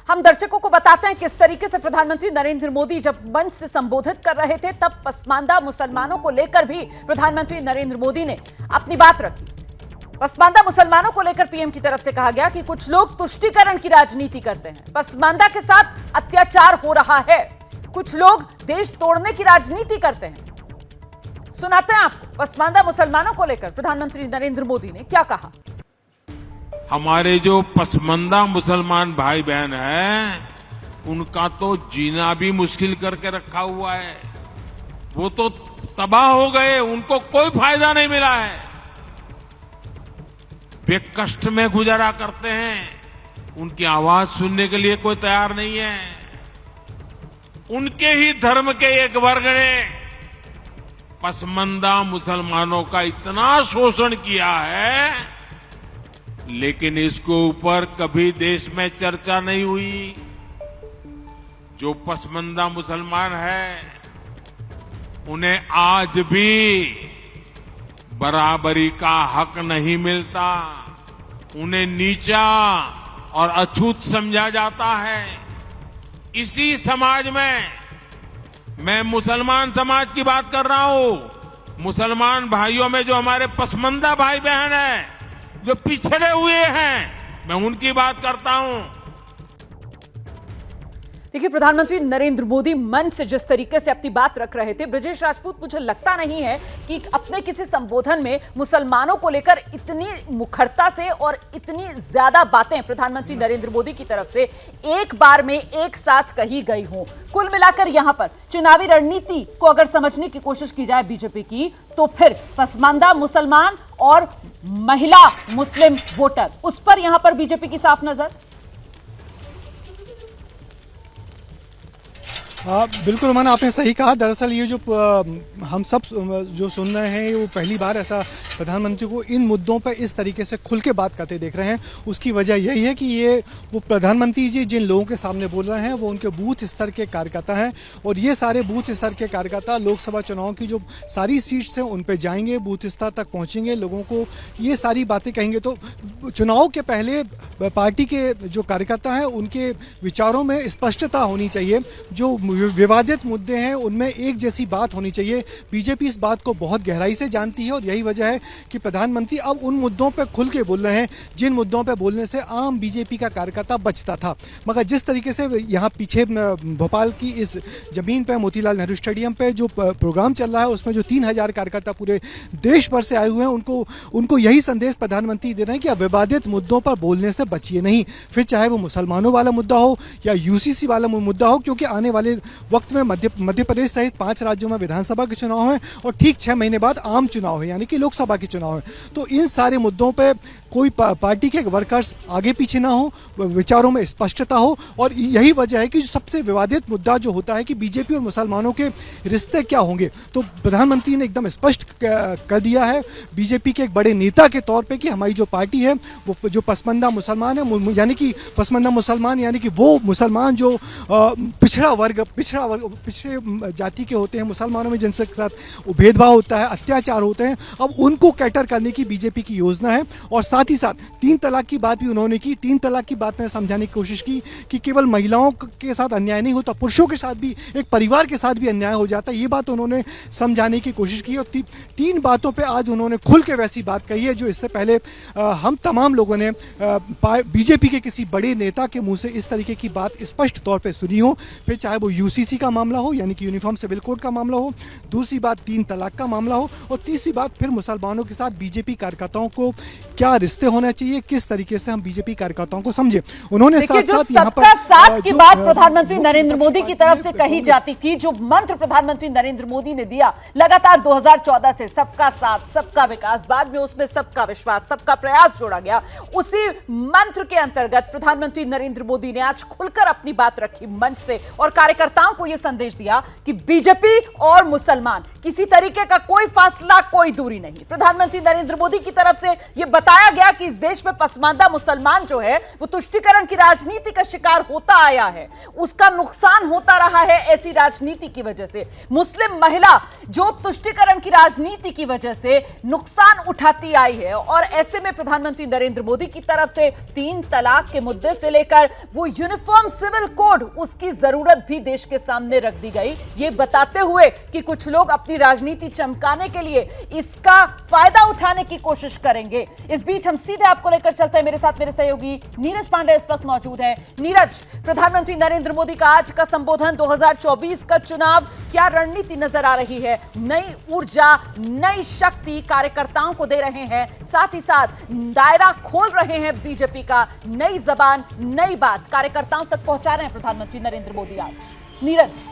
हम दर्शकों को बताते हैं किस तरीके से प्रधानमंत्री नरेंद्र मोदी जब मंच से संबोधित कर रहे थे तब पसमानदा मुसलमानों को लेकर भी प्रधानमंत्री नरेंद्र मोदी ने अपनी बात रखी। पसमानदा मुसलमानों को लेकर पीएम की तरफ से कहा गया कि कुछ लोग तुष्टीकरण की राजनीति करते हैं, पसमानदा के साथ अत्याचार हो रहा है, कुछ लोग देश तोड़ने की राजनीति करते हैं। सुनाते हैं आपको पसमानदा मुसलमानों को लेकर प्रधानमंत्री नरेंद्र मोदी ने क्या कहा। हमारे जो पसमानदा मुसलमान भाई बहन हैं, उनका तो जीना भी मुश्किल करके रखा हुआ है। वो तो तबाह हो गए, उनको कोई फायदा नहीं मिला है। वे कष्ट में गुजारा करते हैं, उनकी आवाज सुनने के लिए कोई तैयार नहीं है। उनके ही धर्म के एक वर्ग ने पसमानदा मुसलमानों का इतना शोषण किया है, लेकिन इसके ऊपर कभी देश में चर्चा नहीं हुई। जो पसमानदा मुसलमान है, उन्हें आज भी बराबरी का हक नहीं मिलता। उन्हें नीचा और अछूत समझा जाता है। इसी समाज में मैं मुसलमान समाज की बात कर रहा हूं। मुसलमान भाइयों में जो हमारे पसमानदा भाई बहन हैं, जो पिछड़े हुए हैं, मैं उनकी बात करता हूं। देखिए, प्रधानमंत्री नरेंद्र मोदी मंच से जिस तरीके से अपनी बात रख रहे थे, ब्रजेश राजपूत, मुझे लगता नहीं है कि अपने किसी संबोधन में मुसलमानों को लेकर इतनी मुखरता से और इतनी ज्यादा बातें प्रधानमंत्री नरेंद्र मोदी की तरफ से एक बार में एक साथ कही गई हों। कुल मिलाकर यहां पर चुनावी रणनीति को अगर समझने की कोशिश की जाए बीजेपी की, तो फिर पसमानदा मुसलमान और महिला मुस्लिम वोटर, उस पर यहां पर बीजेपी की साफ नजर। बिल्कुल रुमान, आपने सही कहा। दरअसल ये जो हम सब जो सुन रहे हैं, वो पहली बार ऐसा प्रधानमंत्री को इन मुद्दों पर इस तरीके से खुल के बात करते देख रहे हैं। उसकी वजह यही है कि ये वो प्रधानमंत्री जी जिन लोगों के सामने बोल रहे हैं वो उनके बूथ स्तर के कार्यकर्ता हैं, और ये सारे बूथ स्तर के कार्यकर्ता लोकसभा चुनाव की जो सारी सीट्स हैं उन पर जाएंगे, बूथ स्तर तक पहुँचेंगे, लोगों को ये सारी बातें कहेंगे। तो चुनाव के पहले पार्टी के जो कार्यकर्ता हैं उनके विचारों में स्पष्टता होनी चाहिए। जो विवादित मुद्दे हैं उनमें एक जैसी बात होनी चाहिए। बीजेपी इस बात को बहुत गहराई से जानती है, और यही वजह है कि प्रधानमंत्री अब उन मुद्दों पर खुल के बोल रहे हैं जिन मुद्दों पर बोलने से आम बीजेपी का कार्यकर्ता बचता था। मगर जिस तरीके से यहाँ पीछे भोपाल की इस जमीन पर मोतीलाल नेहरू स्टेडियम पे जो प्रोग्राम चल रहा है, उसमें जो 3000 कार्यकर्ता पूरे देश भर से आए हुए हैं, उनको यही संदेश प्रधानमंत्री दे रहे हैं कि अब विवादित मुद्दों पर बोलने से बचिए नहीं। फिर चाहे वो मुसलमानों वाला मुद्दा हो या यूसीसी वाला मुद्दा हो, क्योंकि आने वाले वक्त में मध्य प्रदेश सहित 5 राज्यों में विधानसभा के चुनाव हैं, और ठीक 6 महीने बाद आम चुनाव है, यानी कि लोकसभा के चुनाव है। तो इन सारे मुद्दों पे कोई पार्टी के वर्कर्स आगे पीछे ना हो, विचारों में स्पष्टता हो। और यही वजह है कि जो सबसे विवादित मुद्दा जो होता है कि बीजेपी और मुसलमानों के रिश्ते क्या होंगे, तो प्रधानमंत्री ने एकदम स्पष्ट कर दिया है बीजेपी के एक बड़े नेता के तौर पे कि हमारी जो पार्टी है वो जो पसमानदा मुसलमान है, यानी कि पसमानदा मुसलमान यानी कि वो मुसलमान जो पिछड़े जाति के होते हैं, मुसलमानों में जिनसे साथ भेदभाव होता है, अत्याचार होते हैं, अब उनको कैटर करने की बीजेपी की योजना है। और साथ ही साथ 3 तलाक की बात भी उन्होंने की। 3 तलाक की बात में समझाने की कोशिश की कि केवल महिलाओं के साथ अन्याय नहीं होता, पुरुषों के साथ भी, एक परिवार के साथ भी अन्याय हो जाता है। ये बात उन्होंने समझाने की कोशिश की, और 3 बातों पे आज उन्होंने खुल के वैसी बात कही है जो इससे पहले हम तमाम लोगों ने बीजेपी के किसी बड़े नेता के मुंह से इस तरीके की बात स्पष्ट तौर पर सुनी हो। फिर चाहे वो यूसीसी का मामला हो, यानी कि यूनिफॉर्म सिविल कोड का मामला हो, दूसरी बात 3 तलाक का मामला हो, और तीसरी बात फिर मुसलमानों के साथ बीजेपी कार्यकर्ताओं को क्या रिश्ते होने चाहिए, किस तरीके से हम बीजेपी कार्यकर्ताओं को समझे। उन्होंने साथ-साथ यहाँ पर साथ की बात प्रधानमंत्री नरेंद्र मोदी की तरफ से कही जाती थी, जो मंत्र प्रधानमंत्री नरेंद्र मोदी ने दिया लगातार 2014 से, सबका साथ सबका विकास, बाद में उसमें सबका विश्वास सबका प्रयास जोड़ा गया। उसी मंत्र के अंतर्गत प्रधानमंत्री नरेंद्र मोदी ने आज खुलकर अपनी बात रखी मंच से, और कार्यकर्ताओं को यह संदेश दिया कि बीजेपी और मुसलमान किसी तरीके का कोई फासला, कोई दूरी नहीं। प्रधानमंत्री नरेंद्र मोदी की तरफ से यह बताया गया कि इस देश में पसमानदा मुसलमान जो है वो तुष्टीकरण की राजनीति का शिकार होता आया है, उसका नुकसान होता रहा है ऐसी राजनीति की वजह से। मुस्लिम महिला जो तुष्टीकरण की राजनीति की वजह से नुकसान उठाती आई है, और ऐसे में प्रधानमंत्री नरेंद्र मोदी की तरफ से 3 तलाक के मुद्दे से लेकर वो यूनिफॉर्म सिविल कोड, उसकी जरूरत भी देश के सामने रख दी गई, ये बताते हुए कि कुछ लोग अपनी राजनीति चमकाने के लिए इसका फायदा उठाने की कोशिश करेंगे। इस बीच हम सीधे आपको लेकर चलते हैं, मेरे साथ मेरे सहयोगी नीरज पांडे इस वक्त मौजूद हैं। नीरज, प्रधानमंत्री नरेंद्र मोदी का आज का संबोधन, 2024 का चुनाव, क्या रणनीति नजर आ रही है? नई ऊर्जा, नई शक्ति कार्यकर्ताओं को दे रहे हैं, साथ ही साथ दायरा खोल रहे हैं बीजेपी का, नई जबान, नई बात कार्यकर्ताओं तक पहुंचा रहे हैं प्रधानमंत्री नरेंद्र मोदी आज। नीरज।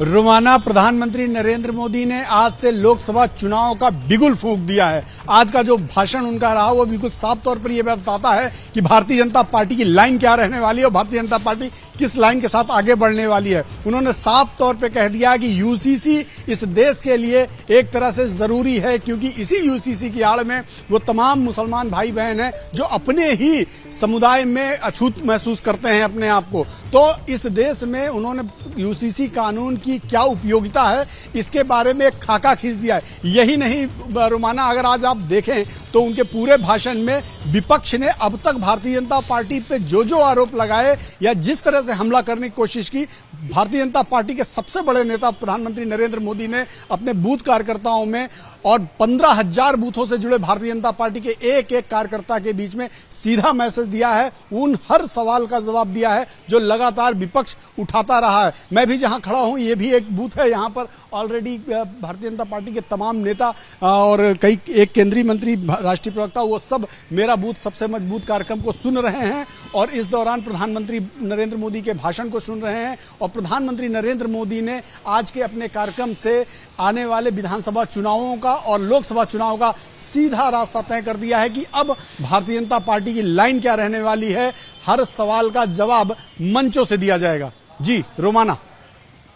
रोमाना, प्रधानमंत्री नरेंद्र मोदी ने आज से लोकसभा चुनाव का बिगुल फूंक दिया है। आज का जो भाषण उनका रहा वो बिल्कुल साफ तौर पर यह बताता है कि भारतीय जनता पार्टी की लाइन क्या रहने वाली है और भारतीय जनता पार्टी किस लाइन के साथ आगे बढ़ने वाली है। उन्होंने साफ तौर पर कह दिया कि यूसीसी इस देश के लिए एक तरह से जरूरी है, क्योंकि इसी यूसीसी की आड़ में वो तमाम मुसलमान भाई बहन हैं जो अपने ही समुदाय में अछूत महसूस करते हैं अपने आप को। तो इस देश में उन्होंने यूसीसी कानून की क्या उपयोगिता है इसके बारे में एक खाका खींच दिया है। यही नहीं रोमाना, अगर आज आप देखें तो उनके पूरे भाषण में विपक्ष ने अब तक भारतीय जनता पार्टी पे जो आरोप लगाए या जिस तरह से हमला करने की कोशिश की, भारतीय जनता पार्टी के सबसे बड़े नेता प्रधानमंत्री नरेंद्र मोदी ने अपने बूथ कार्यकर्ताओं में और 15,000 बूथों से जुड़े भारतीय जनता पार्टी के एक एक कार्यकर्ता के बीच में सीधा मैसेज दिया है, उन हर सवाल का जवाब दिया है जो लगातार विपक्ष उठाता रहा है। मैं भी जहां खड़ा हूं ये भी एक बूथ है, यहां पर ऑलरेडी भारतीय जनता पार्टी के तमाम नेता और कई एक केंद्रीय मंत्री, राष्ट्रीय प्रवक्ता, वो सब मेरा बूथ सबसे मजबूत कार्यक्रम को सुन रहे हैं और इस दौरान प्रधानमंत्री नरेंद्र मोदी के भाषण को सुन रहे हैं। और प्रधानमंत्री नरेंद्र मोदी ने आज के अपने कार्यक्रम से आने वाले विधानसभा चुनावों का और लोकसभा चुनाव का सीधा रास्ता तय कर दिया है कि अब भारतीय जनता पार्टी की लाइन क्या रहने वाली है। हर सवाल का जवाब मंचों से दिया जाएगा। जी रोमाना।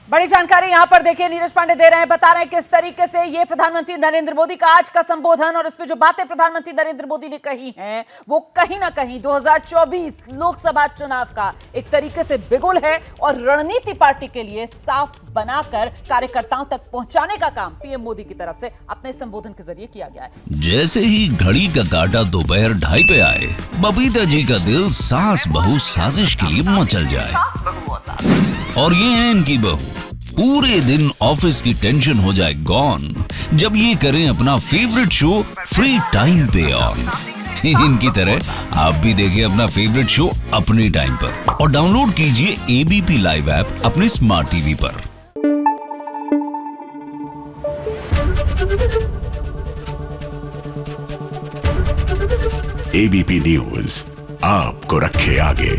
बड़ी जानकारी यहां पर देखिए नीरज पांडे दे रहे हैं, बता रहे हैं किस तरीके से ये प्रधानमंत्री नरेंद्र मोदी का आज का संबोधन और इसमें जो बातें प्रधानमंत्री नरेंद्र मोदी ने कही हैं वो कहीं ना कहीं 2024 लोकसभा चुनाव का एक तरीके से बिगुल है और रणनीति पार्टी के लिए साफ बनाकर कार्यकर्ताओं तक पहुंचाने का काम पीएम मोदी की तरफ से अपने संबोधन के जरिए किया गया है। जैसे ही घड़ी का काटा दोपहर 2:30 पे आए, बबीता जी का दिल सास बहू साजिश के लिए मचल जाए। और ये है इनकी बहू, पूरे दिन ऑफिस की टेंशन हो जाए गॉन जब ये करें अपना फेवरेट शो फ्री टाइम पे ऑन। इनकी तरह आप भी देखिए अपना फेवरेट शो अपने टाइम पर और डाउनलोड कीजिए एबीपी लाइव ऐप अपने स्मार्ट टीवी पर। एबीपी न्यूज आपको रखे आगे।